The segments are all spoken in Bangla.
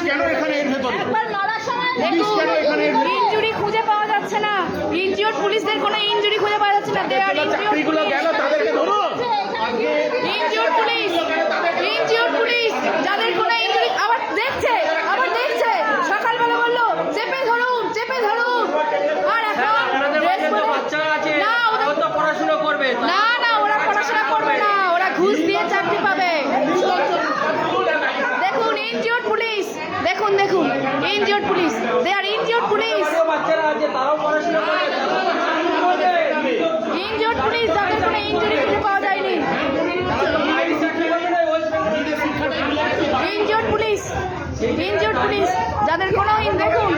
কেন এখানে এর ভেতরে? ইনজুরি খুঁজে পাওয়া যাচ্ছে না, ইনজিওর্ড পুলিশদের কোনো ইনজুরি খুঁজে পাওয়া যাচ্ছে না। চাকরিগুলো গেল তাদেরকে ধরুন। ইনজিওর্ড পুলিশ যাদের কোনো ইনজুরি আবার দেখছে সকালবেলা বললো চেপে ধরুন আর এখন না ওরা পড়াশোনা করবে না, ওরা পড়াশোনা করবে না, ওরা ঘুষ দিয়ে চাকরি পাবে। দেখুন ইনজিওর্ড পুলিশ, দেখুন ইনজিওর্ড পুলিশ, দে আর ইনজিওর্ড পুলিশ, ইনজিওর্ড পুলিশ যাদের কোনো ইনজুরি খুঁজে পাওয়া যায়নি। ইনজিওর্ড পুলিশ যাদের কোনো দেখুন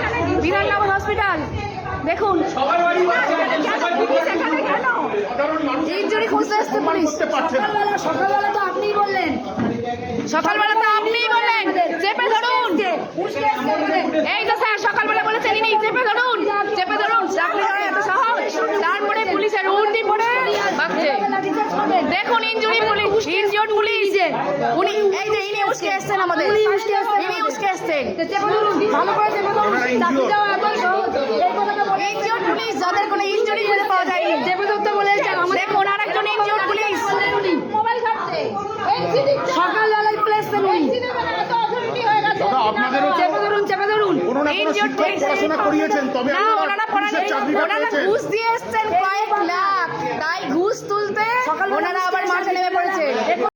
বিধাননগর হসপিটাল, দেখুন ইনজুরি খুঁজতে আসছে পুলিশ। সকালবেলা তো আপনিই বললেন চেপে ধরুন। এই তো স্যার সকালবেলা বলেছেন ইনি চেপে ধরুন চাকরি হয় এত সহজ, তারপরে পুলিশের উল্টি পড়ে ভাগছে। দেখুন ইনজিওর্ড পুলিশ উনি এই যে ইনি উস্কে এসছেন, আমাদের ইনি উস্কে এসছেন। ভালো করে চেপে ধরুন, চাকরি যাওয়া এত সহজ। ইনজিওর্ড পুলিশ যাদের কোনো ইনজুরি খুঁজে পাওয়া যায়নি চেপে ধরতে বলেছেন। দেখুন আরেকজন ইনজিওর্ড পুলিশ মোবাইল ঘাটছে, সকালবেলায় প্লেস চেপে ধরুন। ইনজিওর্ড পুলিশ পড়াশোনা করিয়েছেন, তবে না ওনারা ঘুষ দিয়ে এসছেন কয়েক লাখ, তাই ঘুষ তুলতে ওনারা আবার মাঠে নেমে পড়েছে।